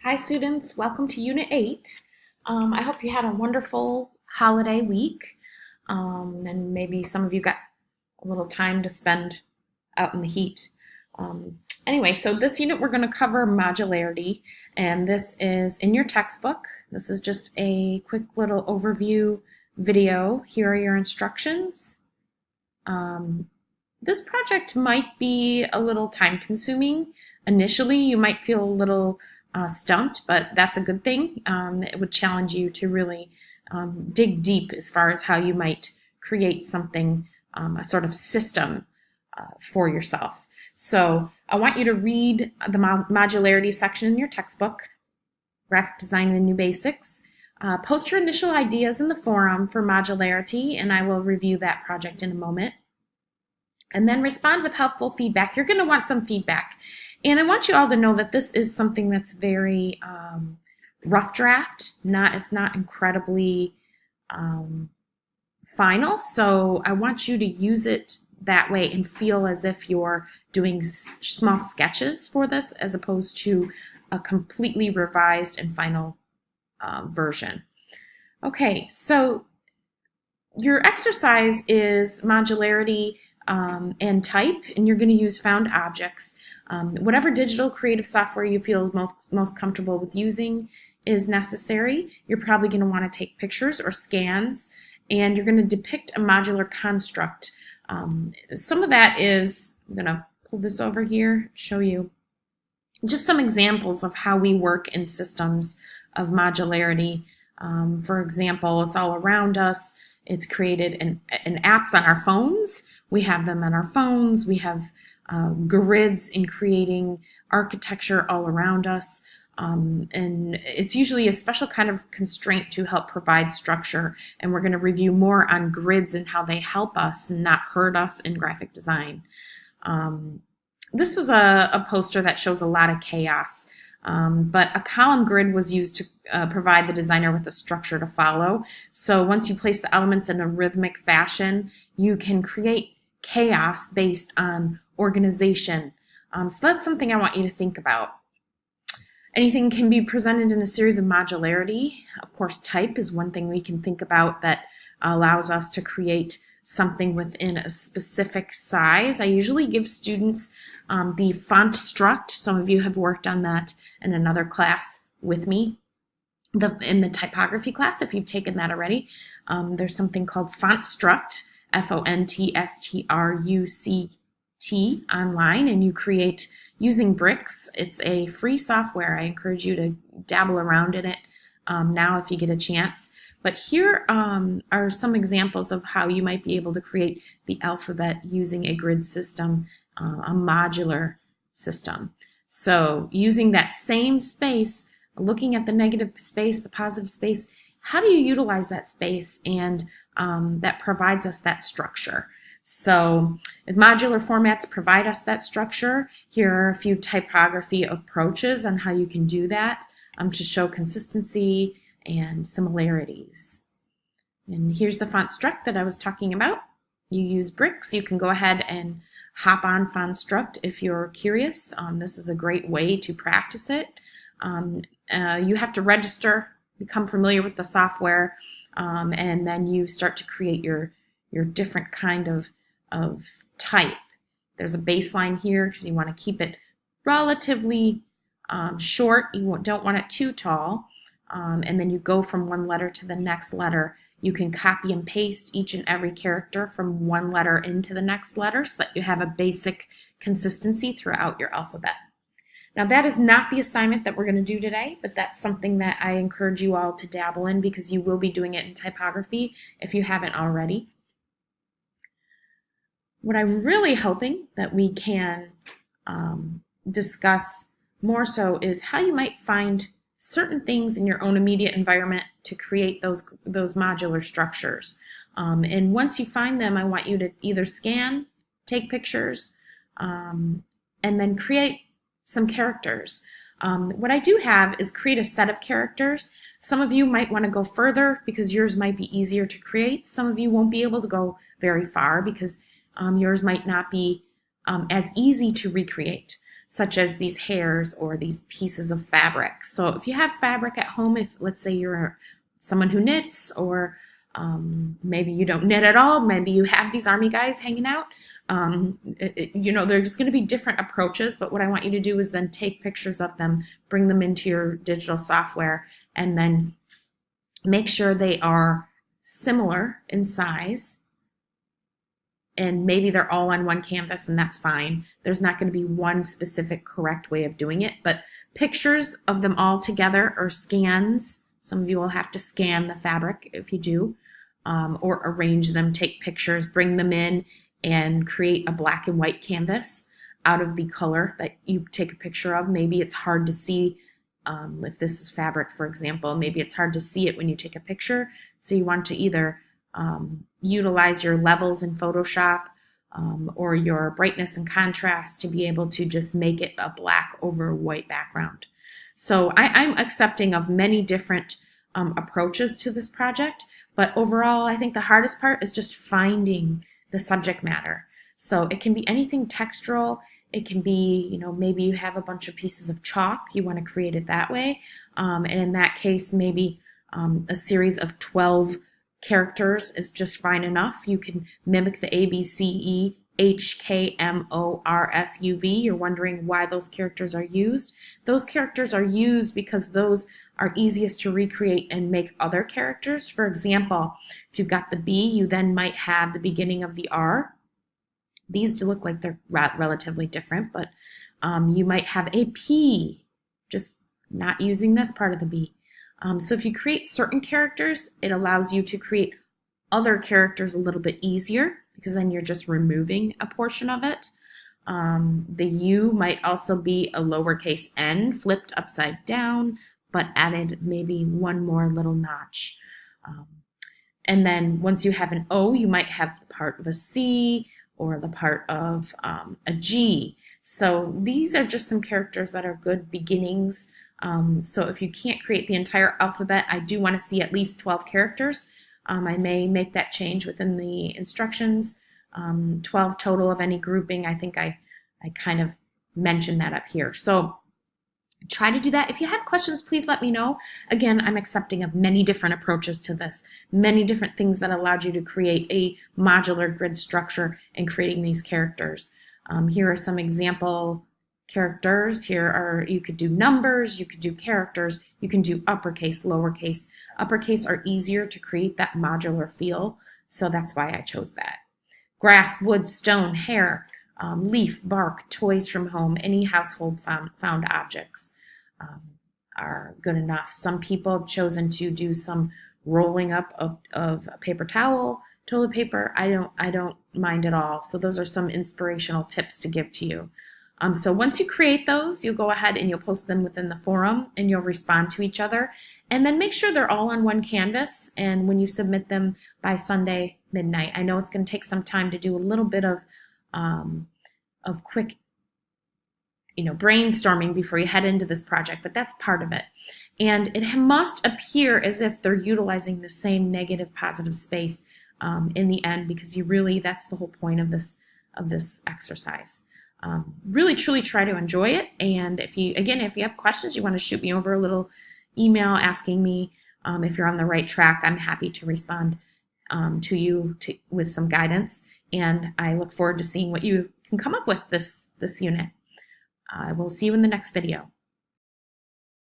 Hi students, welcome to Unit 8. I hope you had a wonderful holiday week and maybe some of you got a little time to spend out in the heat. Anyway, so this unit we're going to cover modularity, and this is in your textbook. This is just a quick little overview video. Here are your instructions. This project might be a little time consuming. Initially, you might feel a little stumped, but that's a good thing. It would challenge you to really dig deep as far as how you might create something, a sort of system for yourself. So I want you to read the modularity section in your textbook, Graphic Design and the New Basics. Post your initial ideas in the forum for modularity, and I will review that project in a moment. And then respond with helpful feedback. You're going to want some feedback. And I want you all to know that this is something that's very rough draft. It's not incredibly final. So I want you to use it that way and feel as if you're doing small sketches for this as opposed to a completely revised and final version. Okay, so your exercise is modularity and type, and you're going to use found objects. Whatever digital creative software you feel most comfortable with using is necessary. You're probably going to want to take pictures or scans, and you're going to depict a modular construct. Some of that is, I'm going to pull this over here, show you just some examples of how we work in systems of modularity. For example, it's all around us. It's created in apps on our phones. We have them on our phones. We have grids in creating architecture all around us. And it's usually a special kind of constraint to help provide structure. And we're going to review more on grids and how they help us and not hurt us in graphic design. This is a poster that shows a lot of chaos. But a column grid was used to provide the designer with a structure to follow. So once you place the elements in a rhythmic fashion, you can create chaos based on organization. So that's something I want you to think about. Anything can be presented in a series of modularity. Of course, type is one thing we can think about that allows us to create something within a specific size. I usually give students the font struct. Some of you have worked on that in another class with me. In the typography class, if you've taken that already, there's something called font struct, FONTSTRUCT online, and you create using bricks. It's a free software. I encourage you to dabble around in it now if you get a chance. But here are some examples of how you might be able to create the alphabet using a grid system, a modular system. So using that same space, looking at the negative space, the positive space, how do you utilize that space? And that provides us that structure. So modular formats provide us that structure. Here are a few typography approaches on how you can do that to show consistency and similarities. And here's the font struct that I was talking about. You use bricks. You can go ahead and hop on font struct if you're curious. This is a great way to practice it. You have to register, become familiar with the software, and then you start to create your different kind of type. There's a baseline here because you want to keep it relatively short. You don't want it too tall. And then you go from one letter to the next letter. You can copy and paste each and every character from one letter into the next letter so that you have a basic consistency throughout your alphabet. Now that is not the assignment that we're going to do today, but that's something that I encourage you all to dabble in because you will be doing it in typography if you haven't already. What I'm really hoping that we can discuss more so is how you might find certain things in your own immediate environment to create those modular structures. And once you find them, I want you to either scan, take pictures, and then create some characters. What I do have is create a set of characters. Some of you might want to go further because yours might be easier to create. Some of you won't be able to go very far because yours might not be as easy to recreate. such as these hairs or these pieces of fabric. So if you have fabric at home, if let's say you're someone who knits, or maybe you don't knit at all, maybe you have these army guys hanging out, there's going to be different approaches, but what I want you to do is then take pictures of them, bring them into your digital software, and then make sure they are similar in size. And maybe they're all on one canvas, and that's fine. There's not going to be one specific correct way of doing it, but pictures of them all together, or scans. Some of you will have to scan the fabric if you do, or arrange them, take pictures, bring them in, and create a black and white canvas out of the color that you take a picture of. Maybe it's hard to see, if this is fabric, for example, maybe it's hard to see it when you take a picture. So you want to either utilize your levels in Photoshop or your brightness and contrast to be able to just make it a black over white background. So I'm accepting of many different approaches to this project, but overall I think the hardest part is just finding the subject matter. So it can be anything textural. It can be, maybe you have a bunch of pieces of chalk, you want to create it that way, and in that case maybe a series of 12 characters is just fine enough. You can mimic the ABCEHKMORSUV. You're wondering why those characters are used. Those characters are used because those are easiest to recreate and make other characters. For example, if you've got the B, you then might have the beginning of the R. These do look like they're relatively different, but you might have a P, just not using this part of the B. So if you create certain characters, it allows you to create other characters a little bit easier, because then you're just removing a portion of it. The U might also be a lowercase n flipped upside down, but added maybe one more little notch. And then once you have an O, you might have the part of a C or the part of a G. So these are just some characters that are good beginnings. So if you can't create the entire alphabet, I do want to see at least 12 characters. I may make that change within the instructions. 12 total of any grouping. I think I kind of mentioned that up here. So try to do that. If you have questions, please let me know. Again, I'm accepting of many different approaches to this, many different things that allowed you to create a modular grid structure and creating these characters. Here are some example characters. You could do numbers, you could do characters, you can do uppercase, lowercase. Uppercase are easier to create that modular feel, so that's why I chose that. Grass, wood, stone, hair, leaf, bark, toys from home, any household found objects are good enough. Some people have chosen to do some rolling up of a paper towel, toilet paper. I don't mind at all. So those are some inspirational tips to give to you. So once you create those, you'll go ahead and you'll post them within the forum, and you'll respond to each other. And then make sure they're all on one canvas, and when you submit them by Sunday midnight. I know it's going to take some time to do a little bit of quick brainstorming before you head into this project, but that's part of it. And it must appear as if they're utilizing the same negative positive space in the end, because that's the whole point of this exercise. Really truly try to enjoy it, and if you have questions, you want to shoot me over a little email asking me if you're on the right track. I'm happy to respond to you with some guidance, and I look forward to seeing what you can come up with this unit. I will see you in the next video.